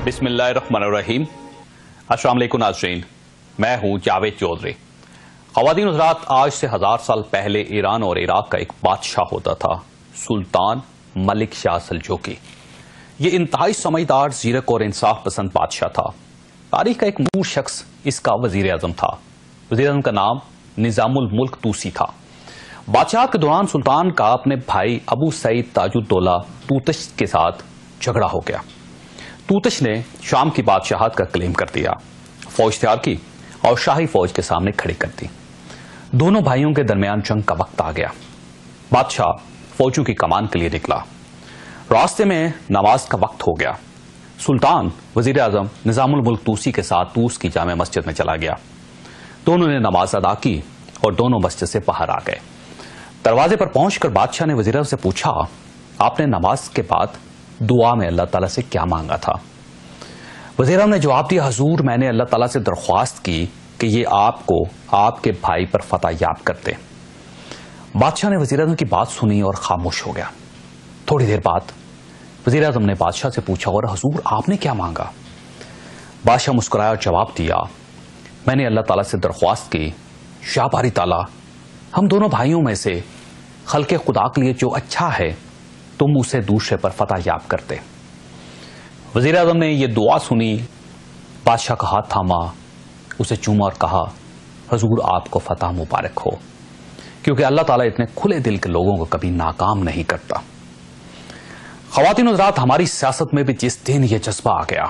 بسم اللہ الرحمن الرحیم۔ السلام علیکم ناظرین، میں ہوں جاوید چودھری۔ خواتین حضرات، آج سے 1000 سال پہلے ایران اور عراق کا ایک بادشاہ ہوتا تھا، سلطان ملک شاہ سلجوقی۔ یہ انتہائی سمجھدار، زیرک اور انصاف پسند بادشاہ تھا۔ تاریخ کا ایک نور شخص اس کا وزیر اعظم تھا۔ وزیر اعظم کا نام نظام الملک توسی تھا۔ بادشاہت کے دوران سلطان کا اپنے بھائی ابو سعید تاج الدولہ توتش کے ساتھ جھگڑا ہو گیا۔ توتش نے شام کی بادشاہت کا کلیم کر دیا، فوج تیار کی اور شاہی فوج کے سامنے کھڑی کر دی۔ دونوں بھائیوں کے درمیان جنگ کا وقت آ گیا۔ بادشاہ فوجوں کی کمان کے لیے نکلا۔ راستے میں نماز کا وقت ہو گیا۔ سلطان وزیر اعظم نظام الملک توسی کے ساتھ توس کی جامع مسجد میں چلا گیا۔ دونوں نے نماز ادا کی اور دونوں مسجد سے باہر آ گئے۔ دروازے پر پہنچ کر بادشاہ نے وزیر اعظم سے پوچھا، آپ نے نماز کے بعد دعا میں اللہ تعالیٰ سے کیا مانگا تھا؟ وزیر اعظم نے جواب دیا، حضور میں نے اللہ تعالیٰ سے درخواست کی کہ یہ آپ کو آپ کے بھائی پر فتح یاب کر دے۔ بادشاہ نے وزیر اعظم کی بات سنی اور خاموش ہو گیا۔ تھوڑی دیر بعد وزیر اعظم نے بادشاہ سے پوچھا، اور حضور آپ نے کیا مانگا؟ بادشاہ مسکرایا اور جواب دیا، میں نے اللہ تعالیٰ سے درخواست کی، یا باری تعالیٰ ہم دونوں بھائیوں میں سے خلق خدا کے لیے جو اچھا ہے تم اسے دوسرے پر فتح یاب کرتے۔ وزیر اعظم نے یہ دعا سنی، بادشاہ کا ہاتھ تھاما، اسے چوما اور کہا، حضور آپ کو فتح مبارک ہو، کیونکہ اللہ تعالیٰ اتنے کھلے دل کے لوگوں کو کبھی ناکام نہیں کرتا۔ خواتین حضرات، ہماری سیاست میں بھی جس دن یہ جذبہ آ گیا،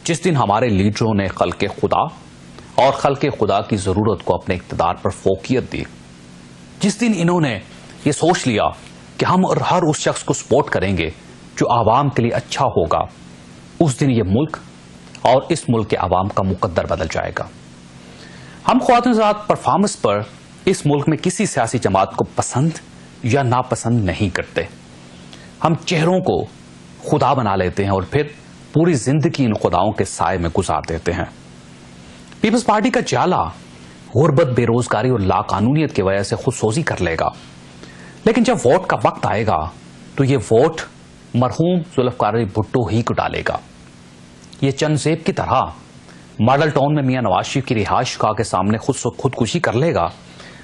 جس دن ہمارے لیڈروں نے خلق خدا اور خلق خدا کی ضرورت کو اپنے اقتدار پر فوقیت دی، جس دن انہوں نے یہ سوچ لیا کہ ہم ہر اس شخص کو سپورٹ کریں گے جو عوام کے لیے اچھا ہوگا، اس دن یہ ملک اور اس ملک کے عوام کا مقدر بدل جائے گا۔ ہم خواتین حضرات پرفارمنس پر اس ملک میں کسی سیاسی جماعت کو پسند یا ناپسند نہیں کرتے۔ ہم چہروں کو خدا بنا لیتے ہیں اور پھر پوری زندگی ان خداؤں کے سائے میں گزار دیتے ہیں۔ پیپلز پارٹی کا جالا غربت، بے روزگاری اور لاقانونیت کی وجہ سے خود سوزی کر لے گا، لیکن جب ووٹ کا وقت آئے گا تو یہ ووٹ مرحوم ذوالفقار علی بھٹو ہی کو ڈالے گا۔ یہ چند زیب کی طرح ماڈل ٹاؤن میں میاں نواز شریف کی رہائش گاہ کے سامنے خودکشی کر لے گا،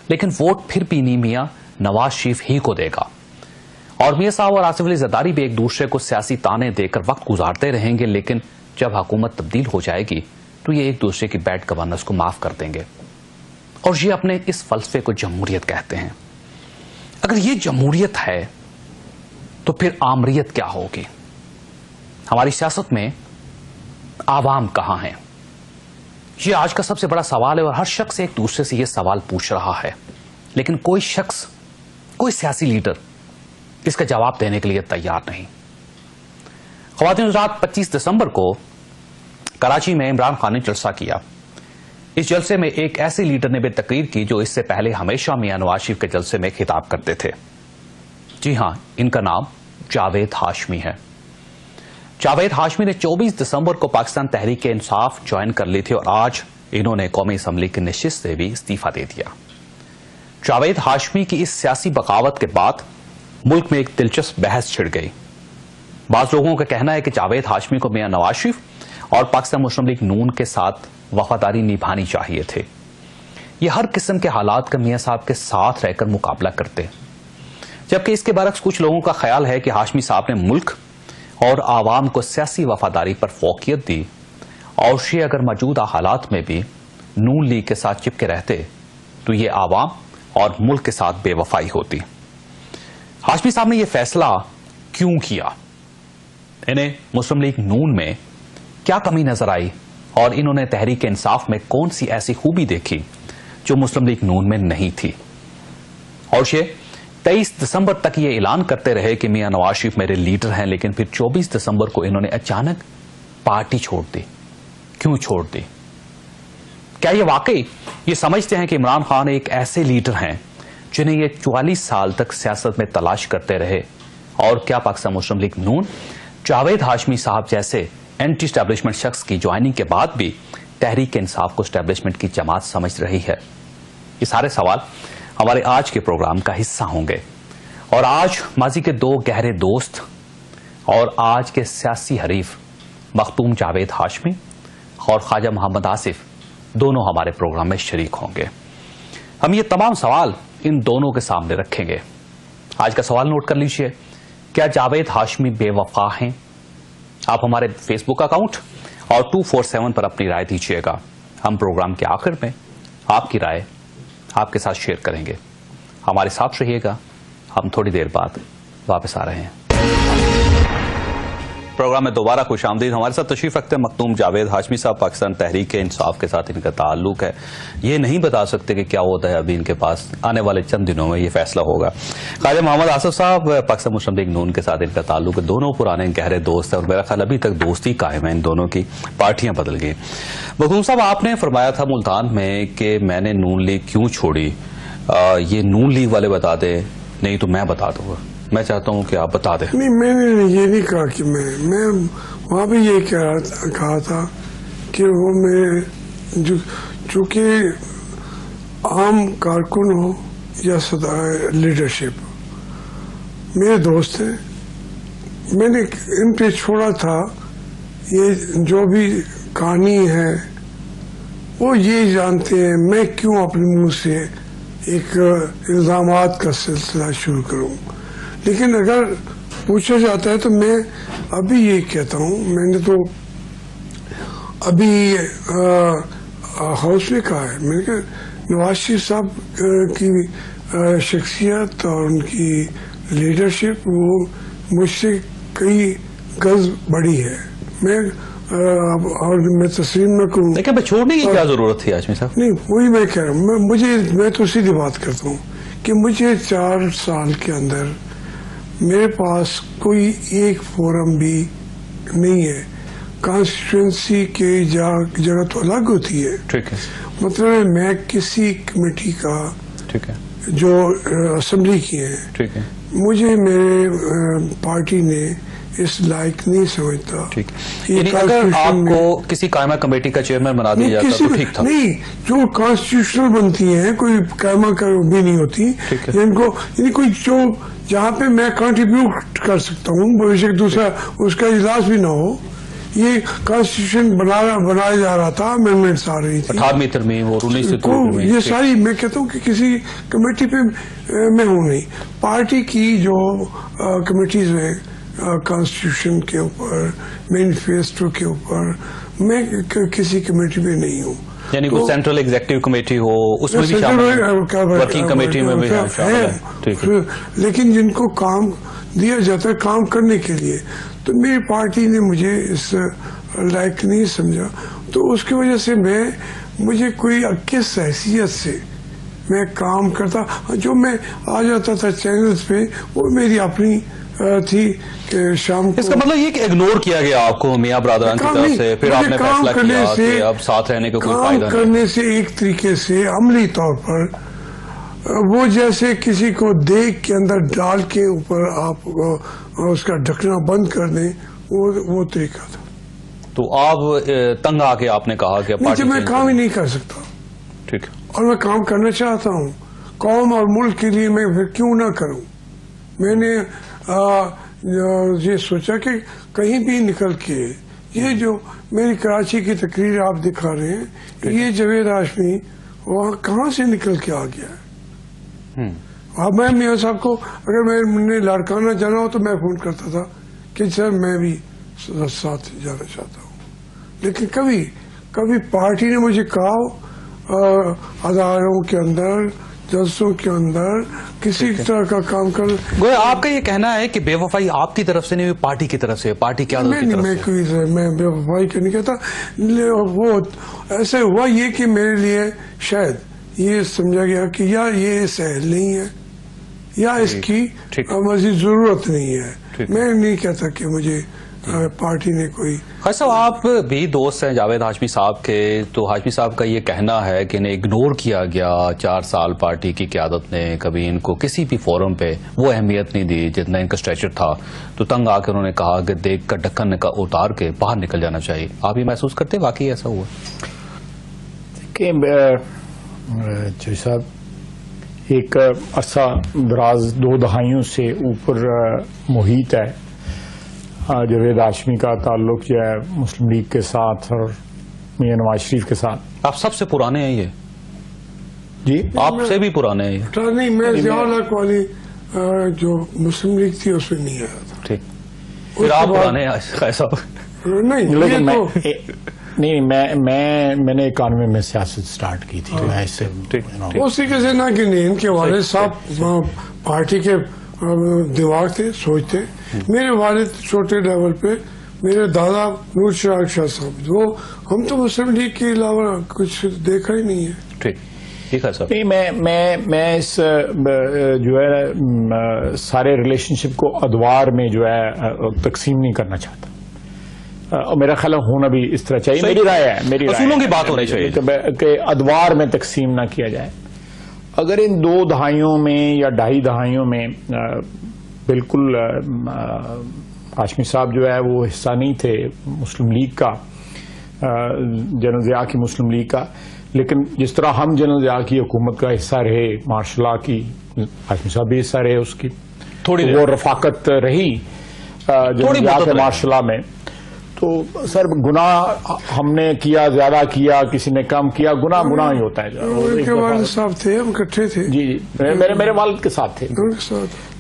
لیکن ووٹ پھر بھی نہیں میاں نواز شریف ہی کو دے گا۔ اور میاں صاحب اور آصف علی زرداری بھی ایک دوسرے کو سیاسی تانے دے کر وقت گزارتے رہیں گے، لیکن جب حکومت تبدیل ہو جائے گی تو یہ ایک دوسرے کی بیڈ گورننس کو معاف کر دیں گے، اور یہ اپنے اس فلسفے کو جمہوریت کہتے ہیں۔ اگر یہ جمہوریت ہے تو پھر آمریت کیا ہوگی؟ ہماری سیاست میں عوام کہاں ہیں؟ یہ آج کا سب سے بڑا سوال ہے، اور ہر شخص ایک دوسرے سے یہ سوال پوچھ رہا ہے، لیکن کوئی شخص، کوئی سیاسی لیڈر اس کا جواب دینے کے لیے تیار نہیں۔ خواتین حضرات، 25 دسمبر کو کراچی میں عمران خان نے جلسہ کیا۔ اس جلسے میں ایک ایسے لیڈر نے بھی تقریر کی جو اس سے پہلے ہمیشہ میاں نواز شریف کے جلسے میں خطاب کرتے تھے۔ جی ہاں، ان کا نام جاوید ہاشمی ہے۔ جاوید ہاشمی نے 24 دسمبر کو پاکستان تحریک انصاف جوائن کر لی تھی، اور آج انہوں نے قومی اسمبلی کی نشست سے بھی استعفیٰ دے دیا۔ جاوید ہاشمی کی اس سیاسی بغاوت کے بعد ملک میں ایک دلچسپ بحث چھڑ گئی۔ بعض لوگوں کا کہنا ہے کہ جاوید ہاشمی کو میاں نواز شریف اور پاکستان مسلم لیگ نون کے ساتھ وفاداری نبھانی چاہیے تھے۔ یہ ہر قسم کے حالات کا میاں صاحب کے ساتھ رہ کر مقابلہ کرتے، جبکہ اس کے برعکس کچھ لوگوں کا خیال ہے کہ ہاشمی صاحب نے ملک اور عوام کو سیاسی وفاداری پر فوقیت دی، اور یہ اگر موجودہ حالات میں بھی نون لیگ کے ساتھ چپکے رہتے تو یہ عوام اور ملک کے ساتھ بے وفائی ہوتی۔ ہاشمی صاحب نے یہ فیصلہ کیوں کیا؟ انہیں مسلم لیگ نون میں کیا کمی نظر آئی، اور انہوں نے تحریک انصاف میں کون سی ایسی خوبی دیکھی جو مسلم لیگ نون میں نہیں تھی؟ اور یہ 23 دسمبر تک یہ اعلان کرتے رہے کہ میاں نواز شریف میرے لیڈر ہیں، لیکن پھر 24 دسمبر کو انہوں نے اچانک پارٹی چھوڑ دی۔ کیوں چھوڑ دی؟ کیا یہ واقعی یہ سمجھتے ہیں کہ عمران خان ایک ایسے لیڈر ہیں جنہیں یہ 44 سال تک سیاست میں تلاش کرتے رہے؟ اور کیا پاکستان مسلم لیگ نون جاوید ہاشمی صاحب جیسے اینٹی اسٹیبلشمنٹ شخص کی جوائننگ کے بعد بھی تحریک انصاف کو اسٹیبلشمنٹ کی جماعت سمجھ رہی ہے؟ یہ سارے سوال ہمارے آج کے پروگرام کا حصہ ہوں گے، اور آج ماضی کے دو گہرے دوست اور آج کے سیاسی حریف مختوم جاوید ہاشمی اور خواجہ محمد آصف دونوں ہمارے پروگرام میں شریک ہوں گے. ہم یہ تمام سوال ان دونوں کے سامنے رکھیں گے. آج کا سوال نوٹ کر لیجئے. کیا جاوید ہاشمی بے وفا ہیں؟ آپ ہمارے فیس بک اکاؤنٹ اور 247 پر اپنی رائے دیجیے گا. ہم پروگرام کے آخر میں آپ کی رائے آپ کے ساتھ شیئر کریں گے. ہمارے ساتھ رہیے گا. ہم تھوڑی دیر بعد واپس آ رہے ہیں. پروگرام میں دوبارہ خوش آمدید. ہمارے ساتھ تشریف رکھتے ہیں مختوم جاوید ہاشمی صاحب. پاکستان تحریک انصاف کے ساتھ ان کا تعلق ہے. یہ نہیں بتا سکتے کہ کیا ہوتا ہے ابھی ان کے پاس. آنے والے چند دنوں میں یہ فیصلہ ہوگا. خواجہ محمد آصف صاحب پاکستان مسلم لیگ نون کے ساتھ ان کا تعلق ہے. دونوں پرانے گہرے دوست ہیں اور میرا خیال ابھی تک دوستی قائم ہے. ان دونوں کی پارٹیاں بدل گئی. مختوم صاحب آپ نے فرمایا تھا ملتان میں کہ میں نے نون لیگ کیوں چھوڑی. یہ نون لیگ والے بتا دیں, نہیں تو میں بتا دوں گا. میں چاہتا ہوں کہ آپ بتا دیں. نہیں, میں نے یہ نہیں کہا کہ میں وہاں بھی یہ کہا تھا کہ وہ میں چونکہ عام کارکن ہو یا لیڈرشپ میرے دوست ہیں, میں نے ان پہ چھوڑا تھا. یہ جو بھی کہانی ہے وہ یہ جانتے ہیں میں کیوں اپنے منہ سے ایک الزامات کا سلسلہ شروع کروں. لیکن اگر پوچھا جاتا ہے تو میں ابھی یہ کہتا ہوں, میں نے تو ابھی ہاؤس میں کہا ہے, میں نے کہا نواز شریف صاحب کی شخصیت اور ان کی لیڈرشپ وہ مجھ سے کئی گز بڑی ہے. اور میں تسلیم نہ کروں. لیکن چھوڑنے کی کیا ضرورت تھی ہاشمی صاحب؟ نہیں, وہی میں کہہ رہا ہوں. میں تو سیدھی بات کرتا ہوں کہ مجھے 4 سال کے اندر میرے پاس کوئی ایک فورم بھی نہیں ہے. کانسٹیچوئنسی کی جگہ تو الگ ہوتی ہے. ٹھیک ہے. مطلب میں کسی کمیٹی کا ٹھیک ہے جو اسمبلی کی ہے, ٹھیک ہے, مجھے میرے پارٹی نے اس لائق نہیں سمجھتا. یعنی اگر آپ کو کسی قائمہ کمیٹی کا چیئرمین بنا دیا جاتا تو ٹھیک تھا. نہیں, جو کانسٹیٹیوشنل بنتی ہیں کوئی قائمہ بھی نہیں ہوتی. یعنی کوئی جو جہاں پہ میں کنٹریبیوٹ کر سکتا ہوں, بے شک دوسرا اس کا اجلاس بھی نہ ہو. یہ کانسٹیٹیوشن بنایا جا رہا تھا, امینڈمنٹس آ رہی تھی, 18ویں ترمیم اور 19ویں ترمیم, یہ ساری میں کہتا ہوں کہ کسی کمیٹی پہ میں ہوں نہیں. پارٹی کی جو کمیٹیز ہیں کانسٹیٹیوشن کے اوپر, مینیفیسٹو کے اوپر, میں کسی کمیٹی پہ نہیں ہوں. یعنی کوئی سینٹرل ایگزیکٹو کمیٹی ہو اس میں بھی شامل, ورکنگ کمیٹی میں بھی شامل ہے. لیکن جن کو کام دیا جاتا ہے کام کرنے کے لیے, تو میری پارٹی نے مجھے اس لائق نہیں سمجھا. تو اس کی وجہ سے مجھے کوئی کس حیثیت سے میں کام کرتا. جو میں آ جاتا تھا چینلز پہ وہ میری اپنی تھی کہ شام کو. اس کا مطلب یہ کہ اگنور کیا گیا آپ کو میاں برادران کی طرف سے, پھر آپ نے فیصلہ کیا کہ اب ساتھ رہنے کا کوئی فائدہ نہیں. کام کرنے سے ایک طریقے سے عملی طور پر وہ جیسے کسی کو دیگ کے اندر ڈال کے اوپر آپ اس کا ڈھکنا بند کر دیں, وہ طریقہ تھا. تو آپ تنگ آ کے آپ نے کہا کہ میں کام ہی نہیں کر سکتا. ٹھیک. اور میں کام کرنا چاہتا ہوں قوم اور ملک کے لیے, میں پھر کیوں نہ کروں. میں نے یہ سوچا کہ کہیں بھی نکل کے یہ جو میری کراچی کی تقریر آپ دکھا رہے ہیں, یہ جاوید ہاشمی وہاں کہاں سے نکل کے آ گیا ہے. اب میں میاں صاحب کو اگر میں نے لاڑکانہ جانا ہو تو میں فون کرتا تھا کہ سر میں بھی ساتھ جانا چاہتا ہوں. لیکن کبھی پارٹی نے مجھے کہا اداروں کے اندر, جلسوں کے اندر کسی طرح کا کام کر. گویا آپ کا یہ کہنا ہے کہ بے وفائی آپ کی طرف سے نہیں, پارٹی کی طرف سے. پارٹی کیا میں بے وفائی کا نہیں کہتا. وہ ایسا ہوا یہ کہ میرے لیے شاید یہ سمجھا گیا کہ یا یہ سہل نہیں ہے یا اس کی مزید ضرورت نہیں ہے. میں نہیں کہتا کہ مجھے پارٹی نے کوئی. خیر صاحب, آپ بھی دوست ہیں جاوید ہاشمی صاحب کے, تو ہاشمی صاحب کا یہ کہنا ہے کہ انہیں اگنور کیا گیا 4 سال پارٹی کی قیادت نے, کبھی ان کو کسی بھی فورم پہ وہ اہمیت نہیں دی جتنا ان کا اسٹریچر تھا. تو تنگ آ کے انہوں نے کہا کہ دیکھ کر ڈھکن کا اتار کے باہر نکل جانا چاہیے. آپ یہ محسوس کرتے واقعی ایسا ہوا؟ دیکھیں جی صاحب, ایک عرصہ دراز 2 دہائیوں سے اوپر محیط ہے جاوید ہاشمی کا تعلق جو ہے مسلم لیگ کے ساتھ اور میاں نواز شریف کے ساتھ. آپ سب سے پرانے ہیں یہ؟ جی آپ سے بھی پرانے ہیں یہ؟ نہیں، میں ضیاء الحق والی جو مسلم لیگ تھی اس میں نہیں آیا تھا. ٹھیک، پھر آپ پرانے ہیں ایسا؟ نہیں، لیکن یہ تو نہیں میں نے 91 میں سیاست سٹارٹ کی تھی. ایسے اس طریقے سے نہ کہ ان کے والد صاحب پارٹی کے دماغ تھے، سوچتے. میرے والد چھوٹے لیول پہ، میرے دادا نور چراغ شاہ صاحب، جو ہم تو مسلم لیگ کے علاوہ کچھ دیکھا ہی نہیں ہے. ٹھیک ٹھیک ہے سر. میں اس جو ہے سارے ریلیشن شپ کو ادوار میں جو ہے تقسیم نہیں کرنا چاہتا، اور میرا خیال ہونا بھی اس طرح چاہیے. میری رائے ہے، میری اصولوں کی بات ہونی چاہیے کہ ادوار میں تقسیم نہ کیا جائے. اگر ان 2 دہائیوں میں یا 2.5 دہائیوں میں بالکل ہاشمی صاحب جو ہے وہ حصہ نہیں تھے مسلم لیگ کا، جنرل ضیاء کی مسلم لیگ کا، لیکن جس طرح ہم جنرل ضیاء کی حکومت کا حصہ رہے، مارشل لا کی ہاشمی صاحب بھی حصہ رہے، اس کی تھوڑی وہ رفاقت رہی جنرل ضیاء کے مارشل لا میں. تو سر گناہ ہم نے کیا، زیادہ کیا، کسی نے کم کیا، گناہ ہی ہوتا ہے. ان کے والد صاحب تھے، ہم اکٹھے تھے. جی میرے والد کے ساتھ تھے.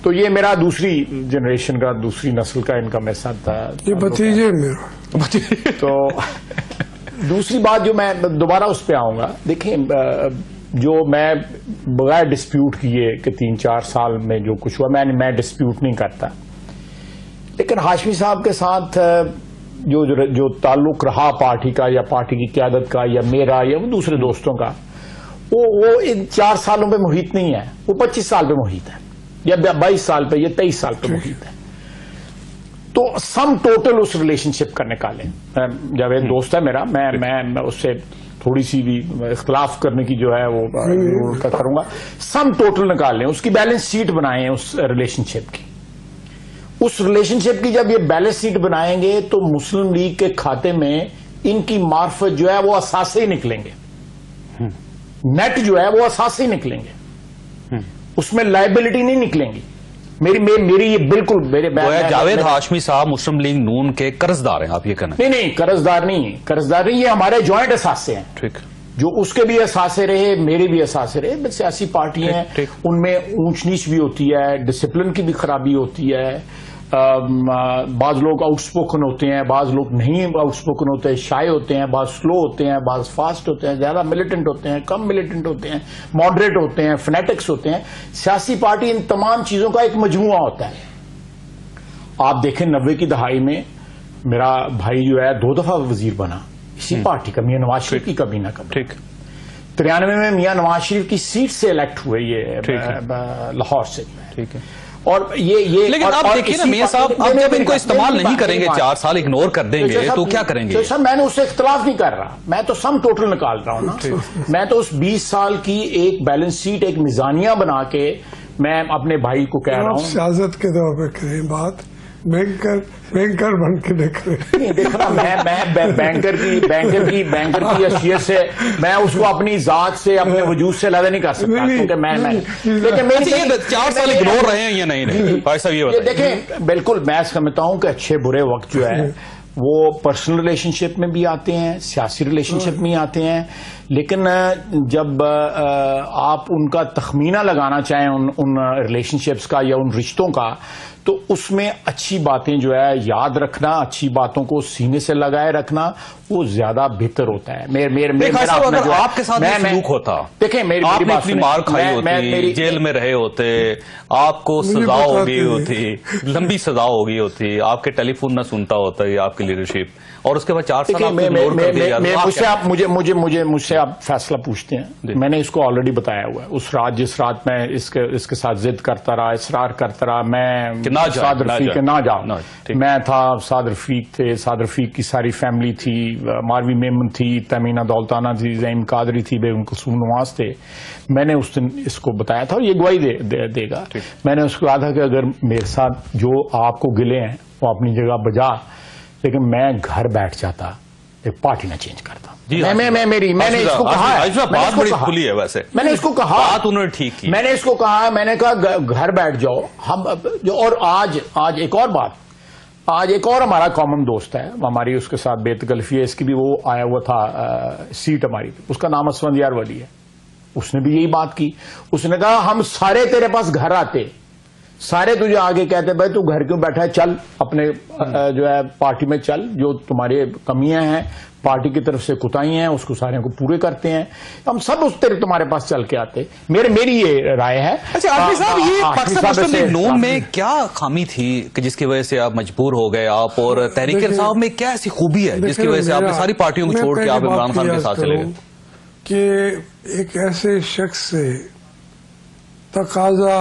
تو یہ میرا دوسری جنریشن کا، دوسری نسل کا ان کا میرے ساتھ تھا. یہ بھتیجے میرا. تو دوسری بات جو میں دوبارہ اس پہ آؤں گا، دیکھیں جو میں بغیر ڈسپیوٹ کیے کہ 3-4 سال میں جو کچھ ہوا، میں ڈسپیوٹ نہیں کرتا، لیکن ہاشمی صاحب کے ساتھ جو تعلق رہا پارٹی کا یا پارٹی کی قیادت کا یا میرا یا وہ دوسرے دوستوں کا، وہ ان 4 سالوں پہ محیط نہیں ہے، وہ 25 سال پہ محیط ہے یا 22 سال پہ یا 23 سال پہ محیط ہے. تو سم ٹوٹل اس ریلیشن شپ کا نکالیں. جاوید دوست ہے میرا، میں اس سے تھوڑی سی بھی اختلاف کرنے کی جو ہے وہ کروں گا. سم ٹوٹل نکالیں، اس کی بیلنس شیٹ بنائیں اس ریلیشن شپ کی. اس ریلیشن شپ کی جب یہ بیلنس شیٹ بنائیں گے تو مسلم لیگ کے کھاتے میں ان کی معرفت جو ہے وہ اثاثے ہی نکلیں گے، نیٹ جو ہے وہ اثاثے ہی نکلیں گے، اس میں لائبلٹی نہیں نکلیں گی. میری یہ بالکل جاوید ہاشمی صاحب مسلم لیگ نون کے قرض دار ہیں، آپ یہ کہنا؟ نہیں، قرض دار نہیں، یہ ہمارے جوائنٹ اثاثے ہیں. ٹھیک، جو اس کے بھی اثاثے رہے، میرے بھی اثاثے رہے. سیاسی پارٹیاں ہیں، ان میں اونچ نیچ بھی ہوتی ہے، ڈسپلن کی بھی خرابی ہوتی ہے. بعض لوگ آؤٹ اسپوکن ہوتے ہیں، بعض لوگ نہیں آؤٹ اسپوکن ہوتے ہیں، شائع ہوتے ہیں، بعض سلو ہوتے ہیں، بعض فاسٹ ہوتے ہیں، زیادہ ملیٹنٹ ہوتے ہیں، کم ملیٹنٹ ہوتے ہیں، ماڈریٹ ہوتے ہیں، فنیٹکس ہوتے ہیں. سیاسی پارٹی ان تمام چیزوں کا ایک مجموعہ ہوتا ہے. آپ دیکھیں 90 کی دہائی میں میرا بھائی جو ہے 2 دفعہ وزیر بنا اسی پارٹی کا، میاں نواز شریف کی کبھی نہ کبھی. ٹھیک. 93 میں میاں نواز شریف کی سیٹ سے الیکٹ ہوئے یہ لاہور سے. ٹھیک ہے. اور یہ لیکن آپ دیکھیے نا میاں صاحب، آپ جب ان کو استعمال نہیں کریں گے، 4 سال اگنور کر دیں گے تو کیا کریں گے؟ سر میں نے اس سے اختلاف نہیں کر رہا، میں تو سم ٹوٹل نکال رہا ہوں نا. میں تو اس 20 سال کی ایک بیلنس شیٹ، ایک میزانیہ بنا کے میں اپنے بھائی کو کہہ رہا ہوں. سیاست کے طور پہ کریں بات، بینکر بن کے دیکھنا. میں بینکر کی حیثیت سے میں اس کو اپنی ذات سے، اپنے وجود سے علیحدہ نہیں کر سکتا، کیونکہ لیکن یہ 4 سال اگنور رہے ہیں یا نہیں؟ دیکھیں بالکل میں سمجھتا ہوں کہ اچھے برے وقت جو ہے وہ پرسنل ریلیشن شپ میں بھی آتے ہیں، سیاسی ریلیشن شپ میں آتے ہیں، لیکن جب آپ ان کا تخمینہ لگانا چاہیں ان ریلیشن شپس کا یا ان رشتوں کا، تو اس میں اچھی باتیں جو ہے یاد رکھنا، اچھی باتوں کو سینے سے لگائے رکھنا وہ زیادہ بہتر ہوتا ہے. آپ کے ساتھ سلوک ہوتا، دیکھیں آپ نے اپنی مار کھائی ہوتی، جیل میں رہے ہوتے، آپ کو سزا ہو گئی ہوتی، لمبی سزا ہو گئی ہوتی، آپ کے ٹیلی فون نہ سنتا ہوتا یہ آپ کی لیڈرشپ، اور اس کے بعد 4 سال مجھ سے آپ فیصلہ پوچھتے ہیں. میں نے اس کو آلریڈی بتایا ہوا ہے. اس رات جس رات میں اس کے ساتھ ضد کرتا رہا، اصرار کرتا رہا، میں سعد رفیق نہ جاؤ، میں تھا، سعد رفیق تھے، سعد رفیق کی ساری فیملی تھی، ماروی میمن تھی، تمینہ دولتانہ تھی، زعیم قادری تھی، بیگم کلثوم نواز تھے. میں نے اس دن اس کو بتایا تھا اور یہ گواہی دے گا. میں نے اس کو کہا تھا کہ اگر میرے ساتھ جو آپ کو گلے ہیں وہ اپنی جگہ بجا، لیکن میں گھر بیٹھ جاتا، ایک پارٹی نہ چینج کرتا. میں نے اس کو کہا، بات بڑی کھلی ہے ویسے، میں نے اس کو کہا، بات انہوں نے ٹھیک کی، میں نے اس کو کہا، میں نے کہا گھر بیٹھ جاؤ ہم. اور آج ایک اور بات، آج ایک اور ہمارا کامن دوست ہے، ہماری اس کے ساتھ بے تکلفی ہے، اس کی بھی وہ آیا ہوا تھا سیٹ ہماری، اس کا نام اسفندیار ولی ہے. اس نے بھی یہی بات کی، اس نے کہا ہم سارے تیرے پاس گھر آتے، سارے تجھے آگے کہتے بھائی تو گھر کیوں بیٹھا ہے، چل اپنے جو ہے پارٹی میں چل، جو تمہاری کمیاں ہیں پارٹی کی طرف سے کوتاہیاں ہیں اس کو سارے کو پورے کرتے ہیں، ہم سب اس تمہارے پاس چل کے آتے. میری یہ رائے ہے. اچھا عاطف صاحب، یہ پاکستان مسلم لیگ نون میں کیا خامی تھی کہ جس کی وجہ سے آپ مجبور ہو گئے آپ، اور تحریک انصاف میں کیا ایسی خوبی ہے جس کی وجہ سے آپ نے ساری پارٹیوں کو چھوڑ کے آپ عمران خان کے ساتھ چلے گئے؟ کہ ایک ایسے شخص سے تقاضا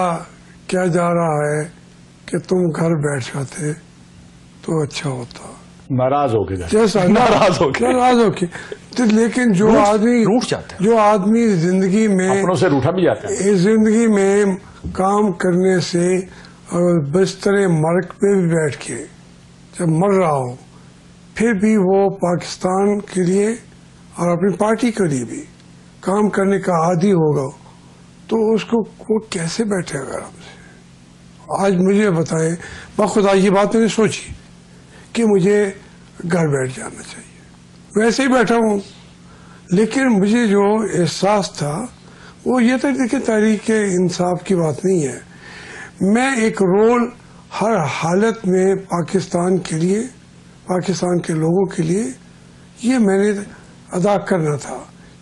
کیا جا رہا ہے کہ تم گھر بیٹھ جاتے تو اچھا ہوتا. ناراض ہو کے ناراض ہو کے لیکن جو آدمی روٹھ جاتا ہے، جو آدمی زندگی میں اپنوں سے روٹھا بھی جاتا ہے، زندگی میں کام کرنے سے بستر مرگ پہ بھی بیٹھ کے جب مر رہا ہو پھر بھی وہ پاکستان کے لیے اور اپنی پارٹی کے لیے بھی کام کرنے کا عادی ہوگا تو اس کو وہ کیسے بیٹھے گا آرام سے. آج مجھے بتائیں، بخدا یہ بات میں نے سوچی کہ مجھے گھر بیٹھ جانا چاہیے، ویسے ہی بیٹھا ہوں، لیکن مجھے جو احساس تھا وہ یہ تھا کہ تحریک انصاف کی بات نہیں ہے، میں ایک رول ہر حالت میں پاکستان کے لیے، پاکستان کے لوگوں کے لیے یہ میں نے ادا کرنا تھا.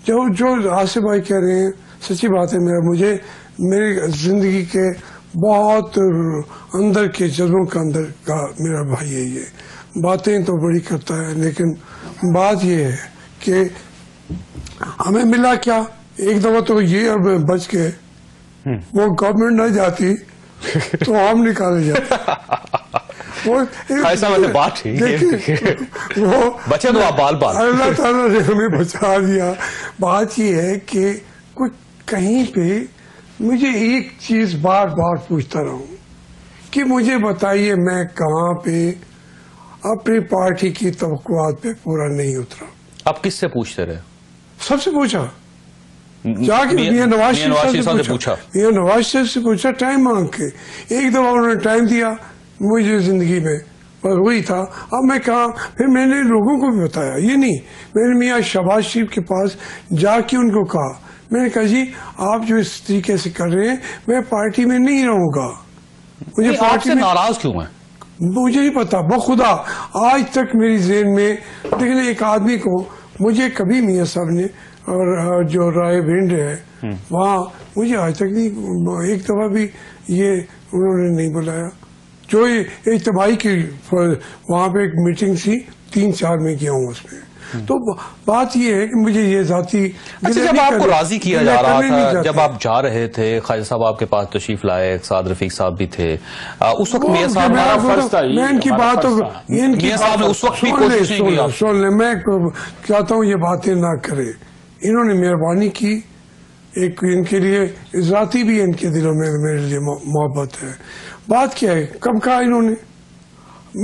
جو آصف بھائی کہہ رہے ہیں سچی بات ہے، مجھے میری زندگی کے بہت اندر کے جذبوں کے اندر کا میرا بھائی ہے. یہ باتیں تو بڑی کرتا ہے لیکن بات یہ ہے کہ ہمیں ملا کیا. ایک دفعہ تو یہ اب بچ گئے، وہ گورنمنٹ نہ جاتی تو ہم نکالے جاتے. بچے تو آپ بال بال، اللہ تعالیٰ نے ہمیں بچا دیا. بات یہ ہے کہ کوئی کہیں پہ مجھے ایک چیز بار بار پوچھتا رہوں کہ مجھے بتائیے میں کہاں پہ اپنی پارٹی کی توقعات پہ پورا نہیں اترا. آپ کس سے پوچھتے رہے؟ سب سے پوچھا، جا کے میاں نواز شریف صاحب سے پوچھا، میاں نواز شریف سے پوچھا ٹائم مانگ کے. ایک دفعہ انہوں نے ٹائم دیا مجھے زندگی میں، بس وہی تھا. اب میں کہا، پھر میں نے لوگوں کو بھی بتایا، یہ نہیں میں نے میاں شہباز شریف کے پاس جا کے ان کو کہا، میں نے کہا جی آپ جو اس طریقے سے کر رہے ہیں میں پارٹی میں نہیں رہوں گا. مجھے پارٹی سے ناراض کیوں ہیں مجھے نہیں پتا، بخدا آج تک میری ذہن میں. لیکن ایک آدمی کو مجھے کبھی میاں صاحب نے اور جو رائے بھنڈ ہے وہاں مجھے آج تک نہیں ایک دفعہ بھی یہ انہوں نے نہیں بلایا. جو اجتماعی کی وہاں پہ ایک میٹنگ تھی 3-4 میں گیا ہوں اس میں. تو بات یہ ہے کہ مجھے یہ ذاتی. اچھا جب آپ کو راضی کیا جا رہا تھا، جب آپ جا رہے تھے، خواجہ صاحب آپ کے پاس تشریف لائے، سعد رفیق صاحب بھی تھے اس وقت، میاں صاحب میں ان کی بات میاں صاحب نے اس وقت بھی کوشش نہیں کی. سن لیں، میں چاہتا ہوں یہ باتیں نہ کرے. انہوں نے مہربانی کی، ایک ان کے لیے ذاتی بھی ان کے دلوں میں میرے لیے محبت ہے. بات کیا ہے، کب کہا انہوں نے؟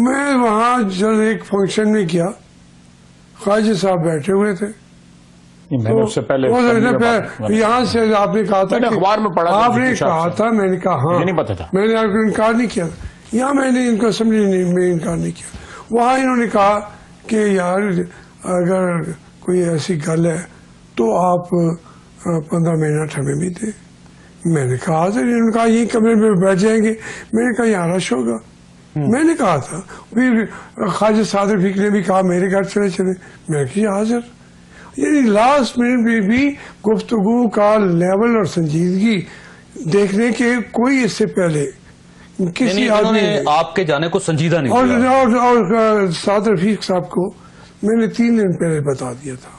میں وہاں جب ایک فنکشن میں گیا، خواجہ صاحب بیٹھے ہوئے تھے، میں نے اس سے پہلے یہاں سے آپ نے کہا تھا، اخبار میں پڑھا، آپ نے کہا تھا، میں نے کہا ہاں، نہیں پتا تھا، میں نے آپ کو انکار نہیں کیا. یہاں میں نے ان کو اسمبلی میں انکار نہیں کیا. وہاں انہوں نے کہا کہ یار اگر کوئی ایسی گل ہے تو آپ 15 منٹ ہمیں بھی دیں. میں نے کہا حاضر. انہوں نے کہا یہیں کمرے میں بیٹھ جائیں گے. میں نے کہا یہاں رش ہوگا. میں نے کہا تھا. پھر خواجہ سعد رفیق نے بھی کہا میرے گھر چلے. میں نے کہا حاضر. یعنی لاسٹ منٹ میں بھی گفتگو کا لیول اور سنجیدگی دیکھنے کے کوئی اس سے پہلے کسی آدمی نے آپ کے جانے کو سنجیدہ نہیں. اور سعد رفیق صاحب کو میں نے 3 دن پہلے بتا دیا تھا،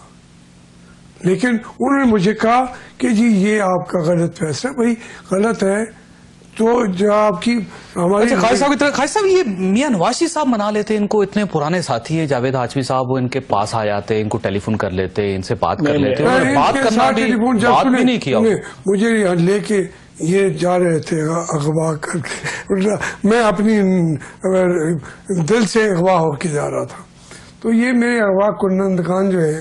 لیکن انہوں نے مجھے کہا کہ جی یہ آپ کا غلط فیصلہ. بھائی غلط ہے تو جو آپ کی ہماری. خواجہ صاحب یہ میاں نواز شریف صاحب منا لیتے، ان کو اتنے پرانے ساتھی ہیں جاوید ہاشمی صاحب، وہ ان کے پاس آ جاتے، ان کو ٹیلی فون کر لیتے، ان سے بات کر لیتے. بات کرنا بھی نہیں کیا. مجھے لے کے یہ جا رہے تھے اغوا کر کے، میں اپنی دل سے اغوا ہو کے جا رہا تھا. تو یہ میرے اغوا کنندگان جو ہے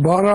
12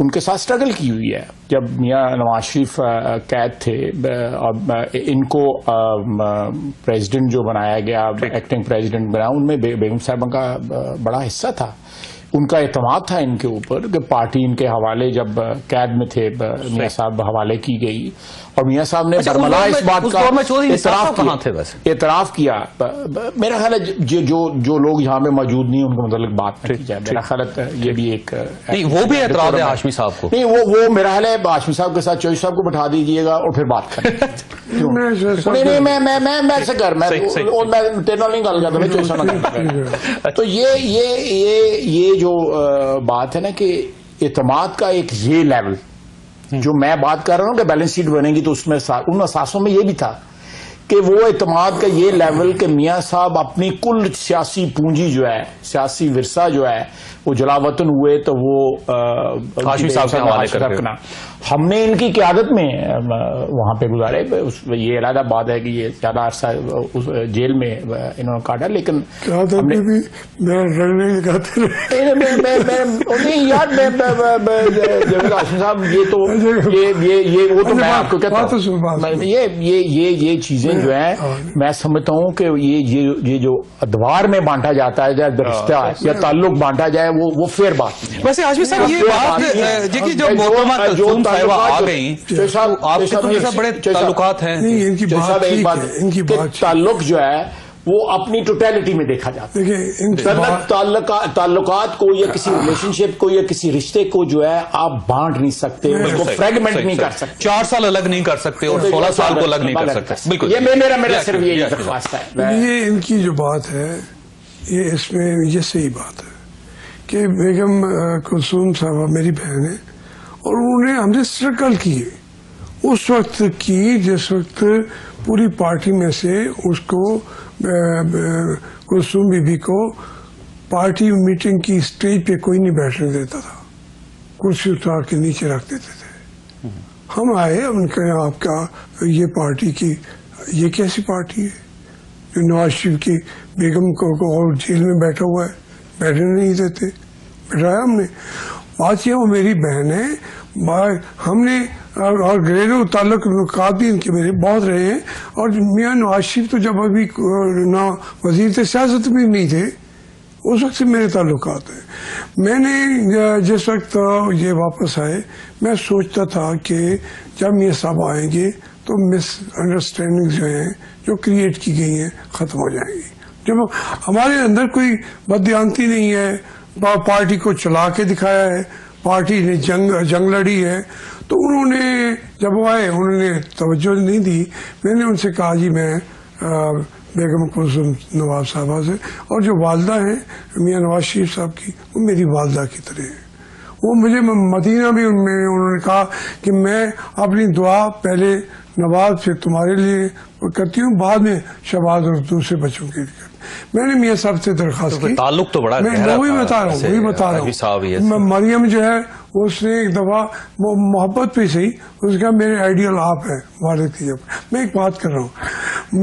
ان کے ساتھ سٹرگل کی ہوئی ہے. جب میاں نواز شریف قید تھے اور ان کو پریزیڈنٹ جو بنایا گیا, ایکٹنگ پریزیڈنٹ بنا, ان میں بیگم صاحبہ کا بڑا حصہ تھا. ان کا اعتماد تھا ان کے اوپر کہ پارٹی ان کے حوالے, جب قید میں تھے میاں صاحب حوالے کی گئی, اور میاں صاحب نے برملا اس بات کا اعتراف کیا. میرا خیال ہے جو لوگ یہاں پہ موجود نہیں ان کو متعلق بات نہیں کی جائے. میرا خیال ہے یہ بھی ایک وہ بھی اعتراض ہے ہاشمی صاحب کو. نہیں, وہ میرا خیال ہے ہاشمی صاحب کے ساتھ چوہدری صاحب کو بٹھا دیجیے گا اور پھر بات کریں. نہیں, میں ایسے کر, میں تیرنا نہیں گل کرتا, میں چوہدری صاحب. تو یہ جو بات ہے نا کہ اعتماد کا ایک یہ لیول جو میں بات کر رہا ہوں کہ بیلنس شیٹ بنے گی, تو اس میں ان اساسوں میں یہ بھی تھا کہ وہ اعتماد کا یہ لیول کہ میاں صاحب اپنی کل سیاسی پونجی جو ہے, سیاسی ورثہ جو ہے, وہ جلا وطن ہوئے تو وہ ہاشمی صاحب کے حوالے رکھنا. ہم نے ان کی قیادت میں وہاں پہ گزارے. یہ علیحدہ بات ہے کہ یہ زیادہ عرصہ جیل میں انہوں نے کاٹا, لیکن ہاشمی صاحب یہ وہ تو میں آپ کو کہتا ہوں, یہ چیزیں جو ہیں میں سمجھتا ہوں کہ یہ جو ادوار میں بانٹا جاتا ہے یا رشتہ یا تعلق بانٹا جائے وہ فیئر بات ہے. ویسے ہاشمی صاحب یہ بات دیکھیے, جب محترمہ کلثوم صاحبہ آ گئیں آپ کے تو بڑے تعلقات ہیں, تعلق جو ہے وہ اپنی ٹوٹیلٹی میں دیکھا جاتا ہے. تعلقات کو یا کسی ریلیشن شپ کو یا کسی رشتے کو جو ہے آپ بانٹ نہیں سکتے, اس کو فریگمنٹ نہیں کر سکتے, 4 سال الگ نہیں کر سکتے اور 16 سال کو الگ نہیں کر سکتے. بالکل, یہ میرا صرف یہی درخواست ہے. یہ ان کی جو بات ہے یہ اس میں یہ صحیح بات ہے کہ بیگم کلثوم صاحبہ میری بہن ہے اور انہوں نے ہم نے اسٹرگل کی اس وقت کی جس وقت پوری پارٹی میں سے اس کو کلثوم بی بی کو پارٹی میٹنگ کی اسٹیج پہ کوئی نہیں بیٹھنے دیتا تھا, کرسی اتار کے نیچے رکھ دیتے تھے. ہم آئے, ہم نے کہا آپ کا یہ پارٹی کی یہ کیسی پارٹی ہے جو نواز شریف کی بیگم کو اور جیل میں بیٹھا ہوا ہے, بیٹھنے نہیں دیتے. بٹھایا ہم نے. بات یہ وہ میری بہن ہے, ہم نے اور گھریلو تعلقات بھی ان کے میرے بہت رہے ہیں. اور میاں نواز شریف تو جب ابھی نہ وزیر سیاست بھی نہیں تھے اس وقت سے میرے تعلقات ہیں. میں نے جس وقت یہ واپس آئے میں سوچتا تھا کہ جب میاں صاحب آئیں گے تو مس انڈرسٹینڈنگ جو ہیں جو کریٹ کی گئی ہیں ختم ہو جائیں گی. جب ہمارے اندر کوئی بددیانتی نہیں ہے, پارٹی کو چلا کے دکھایا ہے, پارٹی نے جنگ لڑی ہے, تو انہوں نے جب وہ آئے انہوں نے توجہ نہیں دی. میں نے ان سے کہا جی میں بیگم کلثوم نواز صاحبہ سے, اور جو والدہ ہیں میاں نواز شریف صاحب کی وہ میری والدہ کی طرح ہیں. وہ مجھے مدینہ بھی انہوں نے کہا کہ میں اپنی دعا پہلے نواز سے تمہارے لیے کرتی ہوں, بعد میں شہباز اور دوسرے بچوں کے لیے. میں نے میاں صاحب سے درخواست کی, تعلق تو بڑا میں وہی بتا رہا ہوں. مریم جو ہے اس نے ایک دفعہ وہ محبت پہ صحیح اس نے کہا میرے آئیڈیل آپ ہیں والد کی. جب میں ایک بات کر رہا ہوں,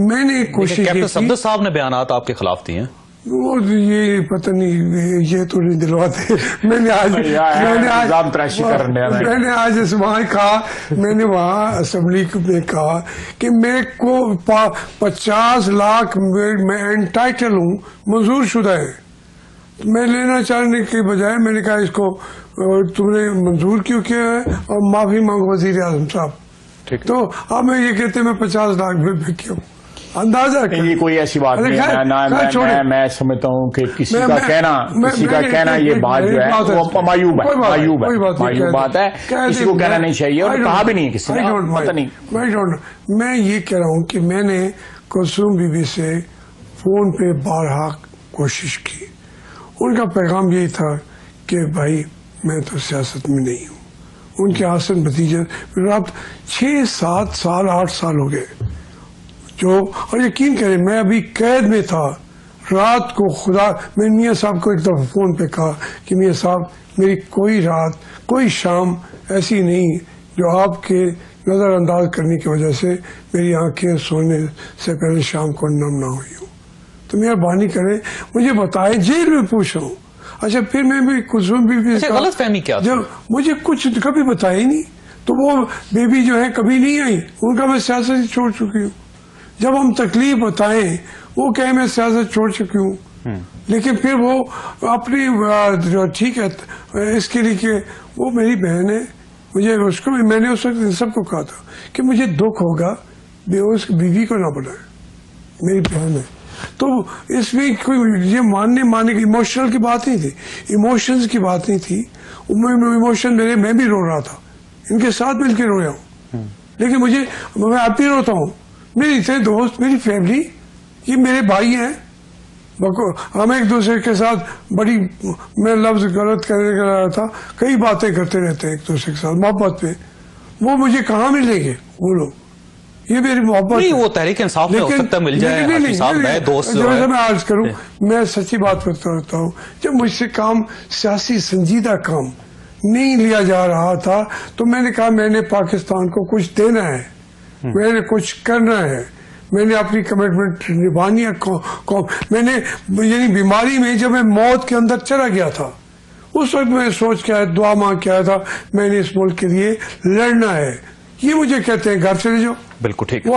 میں نے ایک کوشش کیپٹن صفدر صاحب نے بیانات آپ کے خلاف دیے ہیں, وہ یہ پتہ نہیں یہ تو نہیں دلواتے. میں نے آج وہاں کہا, میں نے وہاں اسمبلی میں کہا کہ میں کو 50 لاکھ میں انٹائٹل ہوں, منظور شدہ ہے. میں لینا چاہنے کے بجائے میں نے کہا اس کو تم نے منظور کیوں کیا ہے اور معافی مانگو وزیر اعظم صاحب. تو اب میں یہ کہتے میں 50 لاکھ میں کیوں اندازہ یہ کوئی ایسی بات نہیں ہے. میں سمجھتا ہوں کہ کسی کا کہنا یہ بات جو ہے وہ معیوب بات ہے, کسی کو کہنا نہیں چاہیے اور کہا بھی نہیں کسی نے, پتہ نہیں. میں یہ کہہ رہا ہوں کہ میں نے کلثوم بی بی سے فون پہ بارہا کوشش کی. ان کا پیغام یہی تھا کہ بھائی میں تو سیاست میں نہیں ہوں. ان کے حسن بھتیجے رات 6 7 سال 8 سال ہو گئے جو, اور یقین کریں میں ابھی قید میں تھا. رات کو خدا میں میاں صاحب کو ایک دفعہ فون پہ کہا کہ میاں صاحب میری کوئی رات کوئی شام ایسی نہیں جو آپ کے نظر انداز کرنے کی وجہ سے میری آنکھیں سونے سے پہلے شام کو نم نہ ہوئی ہوں. تو مہربانی کریں مجھے بتائیں, جیل میں پوچھ رہا ہوں, اچھا پھر میں بھی کلثوم بیوی سے غلط فہمی کیا تھی؟ جب مجھے کچھ کبھی بتایا ہی نہیں، تو وہ بیبی جو ہے کبھی نہیں آئی، ان کا میں سیاست ہی چھوڑ چکی ہوں. جب ہم تکلیف بتائیں وہ کہے میں سیاست چھوڑ چکی ہوں، لیکن پھر وہ اپنی جو ٹھیک ہے اس کے لیے کہ وہ میری بہن ہے، مجھے اس کو میں نے اس وقت سب کو کہا تھا کہ مجھے دکھ ہوگا اس بیوی کو نہ بنائے، میری بہن ہے. تو اس میں کوئی یہ ماننے کی ایموشنل کی بات نہیں تھی، ایموشنز کی بات نہیں تھی. ایموشن میں بھی رو رہا تھا، ان کے ساتھ مل کے رویا ہوں، لیکن میں اب بھی روتا ہوں. میرے اتنے دوست، میری فیملی، یہ میرے بھائی ہیں. ہم ایک دوسرے کے ساتھ بڑی، میں لفظ غلط کرنے کا رہا تھا، کئی باتیں کرتے رہتے ہیں ایک دوسرے کے ساتھ محبت پہ. وہ مجھے کہاں ملیں گے وہ لوگ؟ یہ میری محبت نہیں، وہ تحریک انصاف میں ہو سکتا مل جائے. میں عرض کروں، میں سچی بات کرتا رہتا ہوں، جب مجھ سے کام سیاسی سنجیدہ کام نہیں لیا جا رہا تھا تو میں نے کہا میں نے پاکستان کو کچھ دینا ہے، میں نے کچھ کرنا ہے، میں نے اپنی کمٹمنٹ نبھانی ہے. میں نے یعنی بیماری میں جب میں موت کے اندر چلا گیا تھا اس وقت میں سوچ کے آیا، دعا مانگ کے آیا تھا میں نے اس ملک کے لیے لڑنا ہے. یہ مجھے کہتے ہیں گھر چلے جاؤ. بالکل ٹھیک.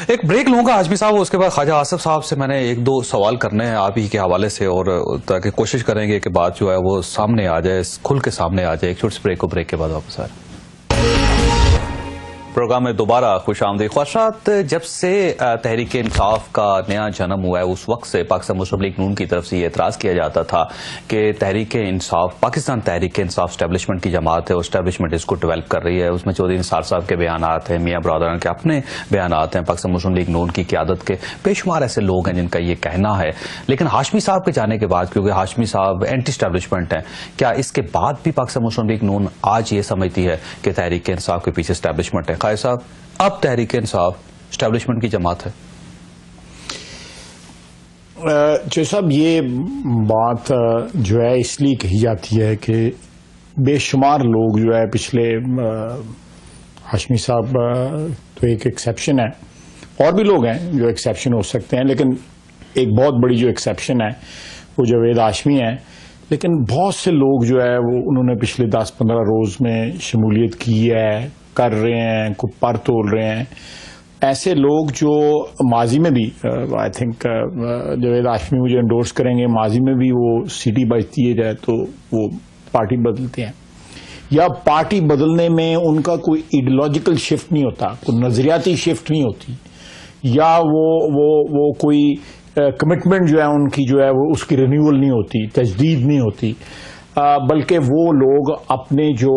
ایک بریک لوں گا ہاشمی صاحب، اس کے بعد خواجہ آصف صاحب سے میں نے ایک دو سوال کرنے ہیں آپ ہی کے حوالے سے، اور تاکہ کوشش کریں گے کہ بات جو ہے وہ سامنے آ جائے، کھل کے سامنے آ جائے. ایک چھوٹی سی بریک کو، بریک کے بعد واپس آ رہے ہیں. پروگرام میں دوبارہ خوش آمدید. خواہشات، جب سے تحریک انصاف کا نیا جنم ہوا ہے اس وقت سے پاکستان مسلم لیگ نون کی طرف سے یہ اعتراض کیا جاتا تھا کہ تحریک انصاف، پاکستان تحریک انصاف اسٹیبلشمنٹ کی جماعت ہے اور اسٹیبلشمنٹ اس کو ڈیولپ کر رہی ہے. اس میں چودھری نثار صاحب کے بیانات ہیں، میاں برادران کے اپنے بیانات ہیں، پاکستان مسلم لیگ نون کی قیادت کے بے شمار ایسے لوگ ہیں جن کا یہ کہنا ہے. لیکن ہاشمی صاحب کے جانے کے بعد، کیونکہ ہاشمی صاحب اینٹی اسٹیبلشمنٹ ہیں، کیا اس کے بعد بھی پاکستان مسلم لیگ نون آج یہ سمجھتی ہے کہ تحریک انصاف کے پیچھے اسٹیبلشمنٹ ہے؟ خواجہ صاحب، اب تحریک انصاف اسٹیبلشمنٹ کی جماعت ہے؟ جو صاحب یہ بات جو ہے اس لیے کہی جاتی ہے کہ بے شمار لوگ جو ہے پچھلے، ہاشمی صاحب تو ایک ایکسیپشن ہے، اور بھی لوگ ہیں جو ایکسیپشن ہو سکتے ہیں، لیکن ایک بہت بڑی جو ایکسیپشن ہے وہ جاوید ہاشمی ہے. لیکن بہت سے لوگ جو ہے وہ انہوں نے پچھلے 10-15 روز میں شمولیت کی ہے، کر رہے ہیں، کو پر تول رہے ہیں. ایسے لوگ جو ماضی میں بھی آئی تھنک جاوید ہاشمی مجھے انڈورس کریں گے، ماضی میں بھی وہ سیٹی بجتی ہے جائے تو وہ پارٹی بدلتے ہیں، یا پارٹی بدلنے میں ان کا کوئی ایڈیولوجیکل شفٹ نہیں ہوتا، کوئی نظریاتی شفٹ نہیں ہوتی، یا وہ کوئی کمٹمنٹ جو ہے ان کی جو ہے وہ اس کی رینیول نہیں ہوتی، تجدید نہیں ہوتی، بلکہ وہ لوگ اپنے جو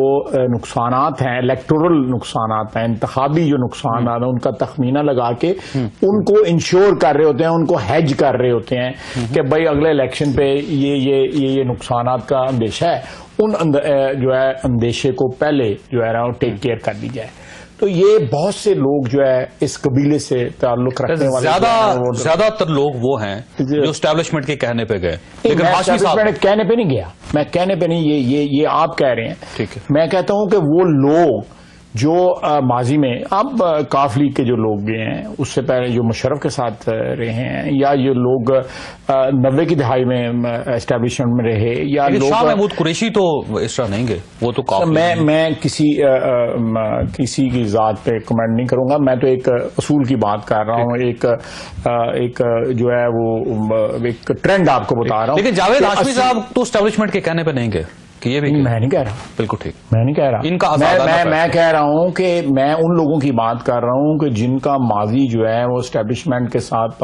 نقصانات ہیں، الیکٹورل نقصانات ہیں، انتخابی جو نقصانات ہیں، ان کا تخمینہ لگا کے ان کو انشور کر رہے ہوتے ہیں، ان کو ہیج کر رہے ہوتے ہیں کہ بھائی اگلے الیکشن پہ یہ نقصانات کا اندیشہ ہے، ان جو ہے اندیشے کو پہلے جو ہے نا وہ ٹیک کیئر کر لی جائے. تو یہ بہت سے لوگ جو ہے اس قبیلے سے تعلق رکھنے والے، زیادہ تر لوگ وہ ہیں جو اسٹیبلشمنٹ کے کہنے پہ گئے. لیکن اسٹیبلشمنٹ کہنے پہ نہیں گیا، میں کہنے پہ نہیں، یہ آپ کہہ رہے ہیں. ٹھیک ہے، میں کہتا ہوں کہ وہ لوگ جو ماضی میں، اب کاف لیگ کے جو لوگ بھی ہیں، اس سے پہلے جو مشرف کے ساتھ رہے ہیں، یا یہ لوگ 90 کی دہائی میں اسٹیبلشمنٹ میں رہے، یا لوگ شاہ محمود قریشی تو اس طرح نہیں گئے، وہ تو کاف. میں کسی کی ذات پہ کمنٹ نہیں کروں گا، میں تو ایک اصول کی بات کر رہا ہوں، ایک جو ہے وہ ایک ٹرینڈ آپ کو بتا رہا ہوں. لیکن جاوید ہاشمی صاحب تو اسٹیبلشمنٹ کے کہنے پہ نہیں گئے کہ یہ بھی، میں نہیں کہہ رہا. بالکل ٹھیک، میں نہیں کہہ رہا. ان کا میں کہہ رہا ہوں کہ میں ان لوگوں کی بات کر رہا ہوں کہ جن کا ماضی جو ہے وہ اسٹیبلشمنٹ کے ساتھ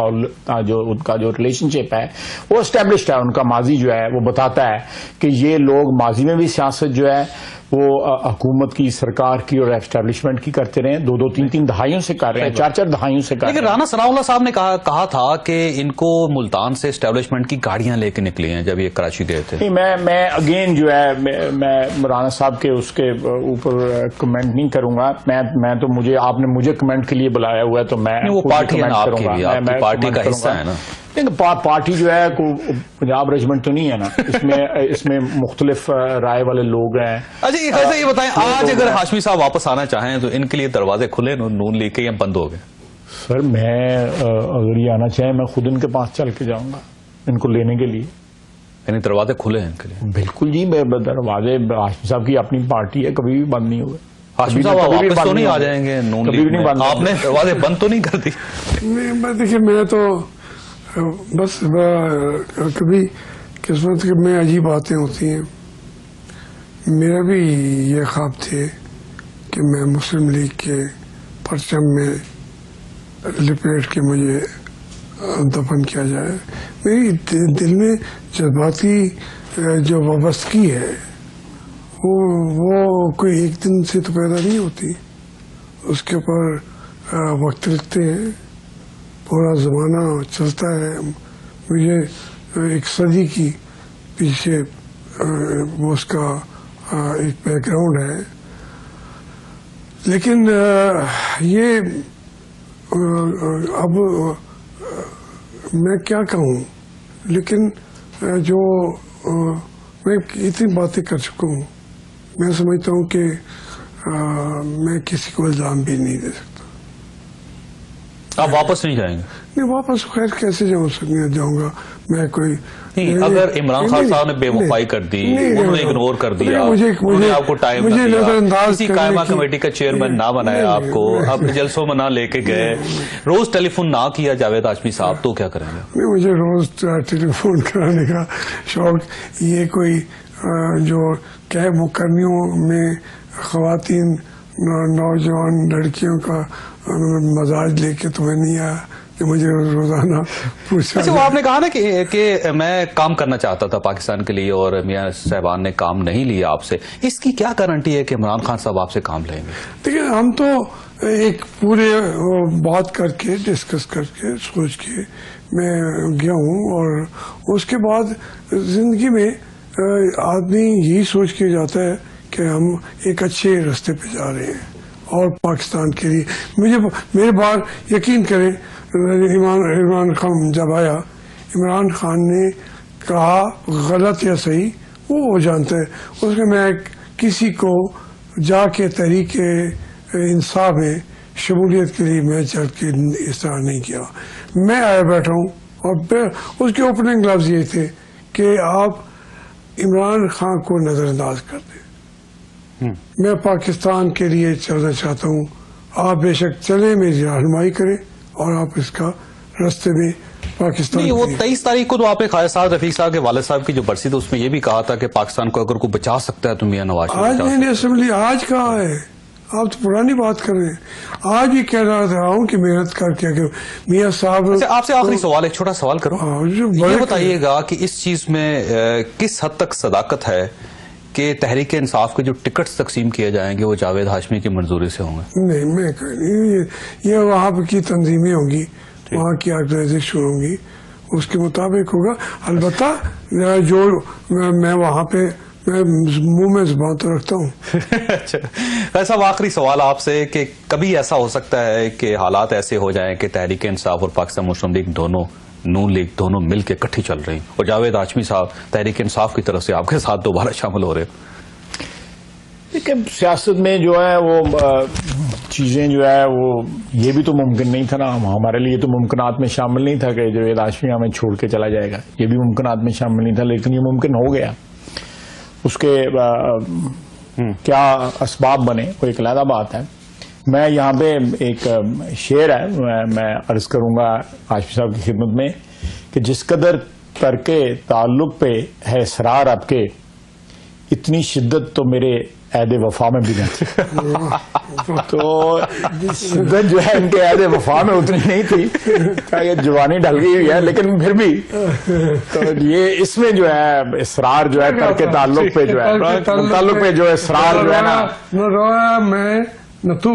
جو ان کا جو ریلیشن شپ ہے وہ اسٹیبلشڈ ہے. ان کا ماضی جو ہے وہ بتاتا ہے کہ یہ لوگ ماضی میں بھی سیاست جو ہے وہ حکومت کی، سرکار کی اور اسٹیبلشمنٹ کی کرتے رہے، 2-3 دہائیوں سے کر رہے ہیں، 4 دہائیوں سے کر رہے ہیں. لیکن رانا ثناء اللہ صاحب نے کہا تھا کہ ان کو ملتان سے اسٹیبلشمنٹ کی گاڑیاں لے کے نکلی ہیں جب یہ کراچی گئے تھے. میں اگین جو ہے میں رانا صاحب کے اس کے اوپر کمنٹ نہیں کروں گا. میں تو آپ نے مجھے کمنٹ کے لیے بلایا ہوا ہے تو میں وہ پارٹی ہے نا آپ کی بھی، آپ کی پارٹی کا حصہ ہے نا. پارٹی جو ہے پنجاب ریجمنٹ تو نہیں ہے نا، اس میں مختلف رائے والے لوگ ہیں. اچھا یہ بتائیں، آج اگر ہاشمی صاحب واپس آنا چاہیں تو ان کے لیے دروازے کھلے نون لیگ کے یا بند ہو گئے؟ سر میں اگر یہ آنا چاہیں میں خود ان کے پاس چل کے جاؤں گا ان کو لینے کے لیے. یعنی دروازے کھلے ہیں ان کے لیے؟ بالکل جی، دروازے ہاشمی صاحب کی اپنی پارٹی ہے، کبھی بھی بند نہیں ہوئے. ہاشمی صاحب واپس تو نہیں آ جائیں گے نون لیگ میں؟ آپ نے دروازے بند تو نہیں کر دی؟ دیکھیے میں تو بس کبھی قسمت میں عجیب باتیں ہوتی ہیں. میرا بھی یہ خواب تھے کہ میں مسلم لیگ کے پرچم میں لپیٹ کے مجھے دفن کیا جائے. میری دل میں جذباتی جو وابستگی ہے وہ کوئی ایک دن سے تو پیدا نہیں ہوتی. اس کے اوپر وقت لگتے ہیں، پورا زمانہ چلتا ہے. مجھے ایک صدی کی پیچھے اس کا ایک بیک گراؤنڈ ہے. لیکن یہ اب میں کیا کہوں، لیکن جو میں اتنی باتیں کر چکا ہوں، میں سمجھتا ہوں کہ میں کسی کو الزام بھی نہیں دے سکتا. آپ واپس نہیں جائیں گے؟ نہیں، واپس خیر کیسے جاؤں گا میں؟ کوئی نہیں، اگر عمران خان صاحب نے بے وفائی کر دی، انہوں نے اگنور کر دیا، انہوں نے آپ کو ٹائم نہ دیا، کسی قائمہ کمیٹی کا چیئرمین نہ بنایا آپ کو، آپ جلسوں میں نہ لے کے گئے، روز ٹیلی فون نہ کیا جاوید ہاشمی صاحب، تو کیا کریں گے؟ مجھے روز ٹیلی فون کرانے کا شوق، یہ کوئی جو کیب مکرمیوں میں خواتین نوجوان لڑکیوں کا مزاج لے کے تمہیں نہیں آیا کہ مجھے روزانہ پوچھا. اچھا، وہ آپ نے کہا نا کہ میں کام کرنا چاہتا تھا پاکستان کے لیے اور میاں صاحبان نے کام نہیں لیا آپ سے، اس کی کیا گارنٹی ہے کہ عمران خان صاحب آپ سے کام لیں گے؟ دیکھیں، ہم تو ایک پورے بات کر کے ڈسکس کر کے سوچ کے میں گیا ہوں، اور اس کے بعد زندگی میں آدمی یہی سوچ کے جاتا ہے کہ ہم ایک اچھے راستے پہ جا رہے ہیں اور پاکستان کے لیے. میرے بار یقین کریں، عمران خان جب آیا، عمران خان نے کہا غلط یا صحیح وہ جانتا ہے. اس میں کسی کو جا کے تحریک انصاف میں شمولیت کے لیے میں چل کے اس طرح نہیں کیا. میں آیا بیٹھا ہوں، اور اس کے اوپننگ لفظ یہ تھے کہ آپ عمران خان کو نظر انداز کر دیں. میں پاکستان کے لیے چلنا چاہتا ہوں، آپ بے شک چلیں، میری رہنمائی کریں، اور آپ اس کا راستے میں پاکستان. نہیں، وہ 23 تاریخ کو تو آپ نے خالد صاحب رفیق صاحب کے والد صاحب کی جو برسی تھی اس میں یہ بھی کہا تھا کہ پاکستان کو اگر کوئی بچا سکتا ہے تو میاں نواز شریف. آج میں نے اسمبلی آج کہا ہے، آپ تو پرانی بات کر رہے ہیں. آج بھی کہہ رہا ہوں کہ محنت کر کے میاں صاحب. آپ سے آخری سوال، ایک چھوٹا سوال کروں، یہ بتائیے گا کہ اس چیز میں کس حد تک صداقت ہے کہ تحریک انصاف کے جو ٹکٹس تقسیم کیے جائیں گے وہ جاوید ہاشمی کی منظوری سے ہوں گے؟ نہیں، میں یہ وہاں کی تنظیمیں ہوں گی، وہاں کی آرگنائزیشن ہوں گی، اس کے مطابق ہوگا. البتہ جو میں وہاں پہ میں منہ میں زبان تو رکھتا ہوں. اچھا صاحب، آخری سوال آپ سے کہ کبھی ایسا ہو سکتا ہے کہ حالات ایسے ہو جائیں کہ تحریک انصاف اور پاکستان مسلم لیگ دونوں، نون لیگ دونوں مل کے اکٹھی چل رہی ہیں اور جاوید ہاشمی صاحب تحریک انصاف کی طرف سے آپ کے ساتھ دوبارہ شامل ہو رہے ہیں؟ دیکھیں، سیاست میں جو ہے وہ چیزیں جو ہے وہ یہ بھی تو ممکن نہیں تھا نا، ہمارے لیے تو ممکنات میں شامل نہیں تھا کہ جاوید ہاشمی ہمیں چھوڑ کے چلا جائے گا، یہ بھی ممکنات میں شامل نہیں تھا، لیکن یہ ممکن ہو گیا. اس کے کیا اسباب بنے وہ ایک علیحدہ بات ہے. میں یہاں پہ ایک شعر ہے میں عرض کروں گا ہاشمی صاحب کی خدمت میں کہ جس قدر ترک تعلق پہ ہے اصرار آپ کے، اتنی شدت تو میرے عہد وفا میں بھی نہیں تھی. تو شدت جو ہے ان کے عہد وفا میں اتنی نہیں تھی، یہ جوانی ڈھل گئی ہوئی ہے، لیکن پھر بھی تو یہ اس میں جو ہے اصرار جو ہے ترک تعلق پہ جو ہے تعلق پہ جو اصرار جو ہے نا، میں نتو،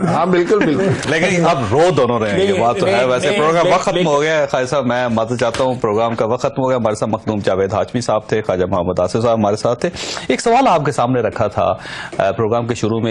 ہاں بالکل بالکل. لیکن اب رو دونوں رہے ہیں، یہ بات تو ہے. ویسے پروگرام وقت ختم ہو گیا ہے خالد صاحب، میں معذرت چاہتا ہوں، پروگرام کا وقت ختم ہو گیا. ہمارے ساتھ مخدوم جاوید ہاشمی صاحب تھے، خواجہ محمد آصف صاحب ہمارے ساتھ تھے. ایک سوال آپ کے سامنے رکھا تھا پروگرام کے شروع میں